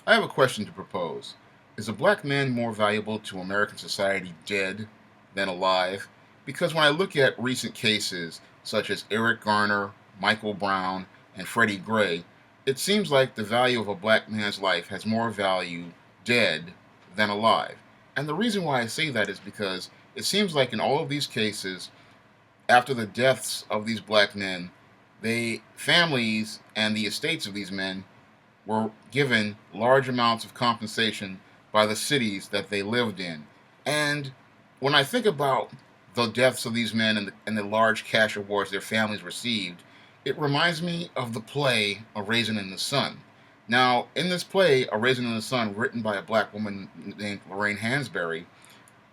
I have a question to propose. Is a black man more valuable to American society dead than alive? Because when I look at recent cases such as Eric Garner, Michael Brown, and Freddie Gray, it seems like the value of a black man's life has more value dead than alive. And the reason why I say that is because it seems like in all of these cases, after the deaths of these black men, they families and the estates of these men were given large amounts of compensation by the cities that they lived in. And when I think about the deaths of these men and the large cash awards their families received, it reminds me of the play A Raisin in the Sun. Now, in this play, A Raisin in the Sun, written by a black woman named Lorraine Hansberry,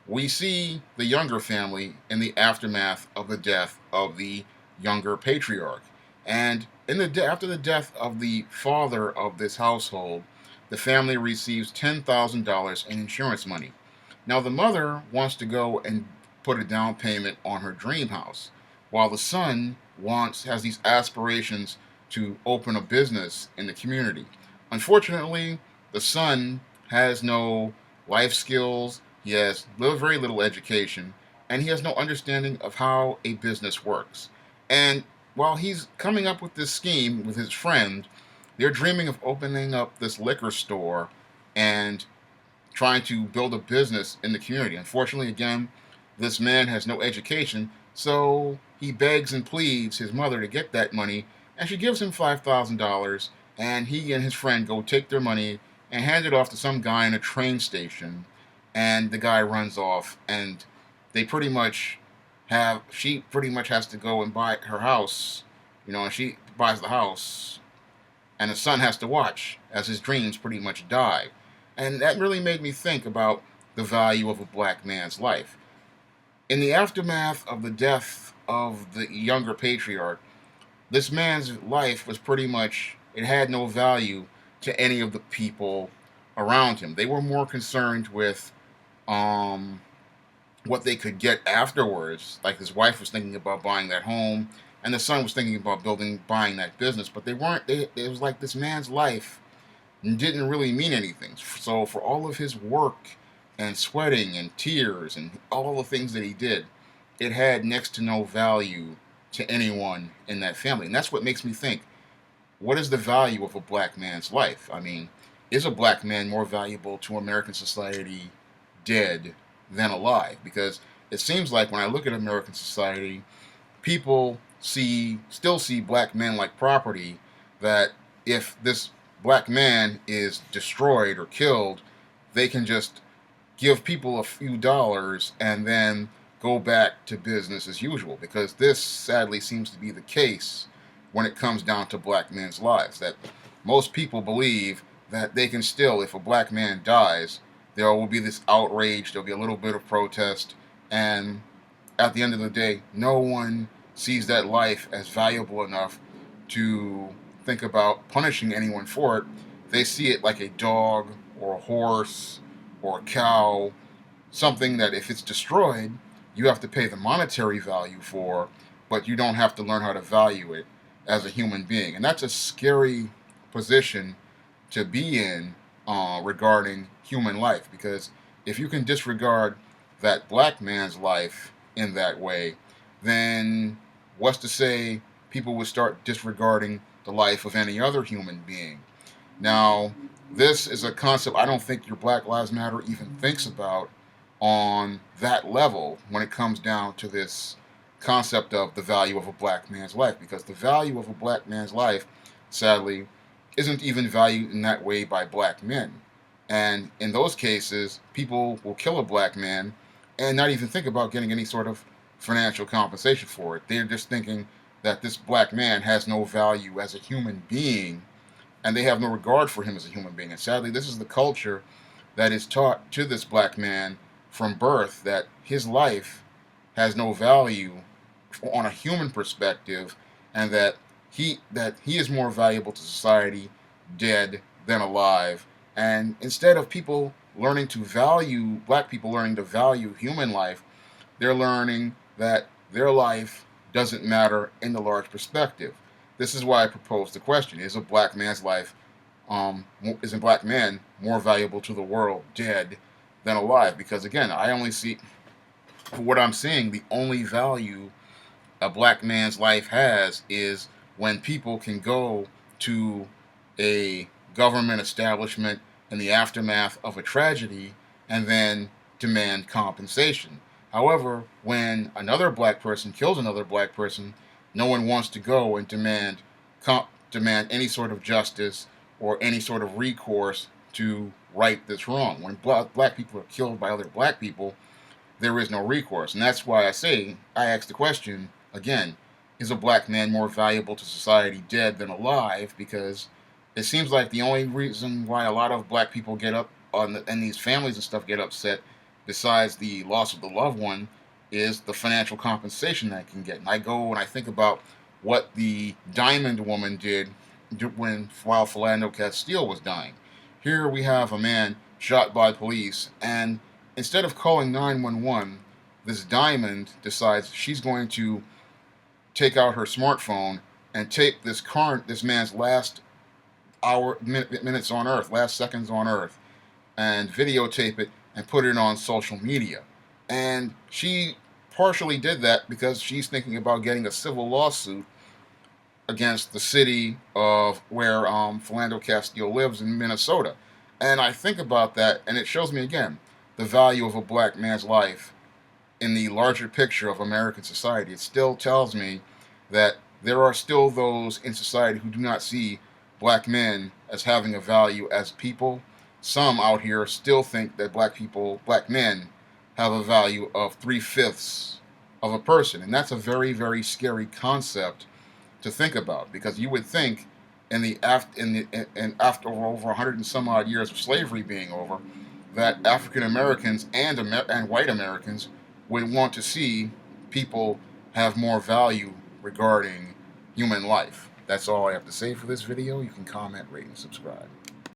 we see the Younger family in the aftermath of the death of the Younger patriarch. And after the death of the father of this household, the family receives $10,000 in insurance money. Now, the mother wants to go and put a down payment on her dream house, while the son has these aspirations to open a business in the community. Unfortunately, the son has no life skills, he has very little education, and he has no understanding of how a business works. And while he's coming up with this scheme with his friend, they're dreaming of opening up this liquor store and trying to build a business in the community. Unfortunately, again, this man has no education, so he begs and pleads his mother to get that money, and she gives him $5,000, and he and his friend go take their money and hand it off to some guy in a train station, and the guy runs off, and they pretty much she pretty much has to go and buy her house, and she buys the house, and the son has to watch as his dreams pretty much die. And that really made me think about the value of a black man's life. In the aftermath of the death of the Younger patriarch, this man's life was pretty much, it had no value to any of the people around him. They were more concerned with um, what they could get afterwards. Like his wife was thinking about buying that home, and the son was thinking about buying that business. But they weren't. It was like this man's life didn't really mean anything. So for all of his work and sweating and tears and all the things that he did, it had next to no value to anyone in that family. And that's what makes me think, what is the value of a black man's life? I mean, is a black man more valuable to American society dead than alive? Because it seems like when I look at American society, people still see black men like property, that if this black man is destroyed or killed, they can just give people a few dollars and then go back to business as usual. Because this sadly seems to be the case when it comes down to black men's lives. That most people believe that they can still, if a black man dies, there will be this outrage, there'll be a little bit of protest, and at the end of the day, no one sees that life as valuable enough to think about punishing anyone for it. They see it like a dog or a horse or a cow, something that if it's destroyed, you have to pay the monetary value for, but you don't have to learn how to value it as a human being. And that's a scary position to be in regarding human life, because if you can disregard that black man's life in that way, then what's to say people would start disregarding the life of any other human being? Now, this is a concept I don't think your Black Lives Matter even thinks about on that level when it comes down to this concept of the value of a black man's life, because the value of a black man's life, sadly, isn't even valued in that way by black men. And in those cases, people will kill a black man and not even think about getting any sort of financial compensation for it. They're just thinking that this black man has no value as a human being, and they have no regard for him as a human being. And sadly, this is the culture that is taught to this black man from birth, that his life has no value on a human perspective, and that he is more valuable to society dead than alive. And instead of black people learning to value human life, they're learning that their life doesn't matter in the large perspective. This is why I propose the question: is a black man's life is a black man more valuable to the world dead than alive? Because again, I only see, for what I'm seeing, the only value a black man's life has is when people can go to a government establishment in the aftermath of a tragedy and then demand compensation. However, when another black person kills another black person, no one wants to go and demand any sort of justice or any sort of recourse to right this wrong. When black people are killed by other black people, there is no recourse. And that's why I ask the question again, is a black man more valuable to society dead than alive? Because it seems like the only reason why a lot of black people get up and these families and stuff get upset, besides the loss of the loved one, is the financial compensation that can get. And I go and I think about what the Diamond Woman did while Philando Castile was dying. Here we have a man shot by police, and instead of calling 911, this Diamond decides she's going to take out her smartphone and take this man's last minutes on Earth, last seconds on Earth, and videotape it and put it on social media. And she partially did that because she's thinking about getting a civil lawsuit against the city of where Philando Castile lives in Minnesota. And I think about that, and it shows me again the value of a black man's life in the larger picture of American society. It still tells me that there are still those in society who do not see black men as having a value as people. Some out here still think that black men, have a value of 3/5 of a person. And that's a very, very scary concept to think about, because you would think after over 100 and some odd years of slavery being over, that African Americans and white Americans would want to see people have more value regarding human life. That's all I have to say for this video. You can comment, rate, and subscribe.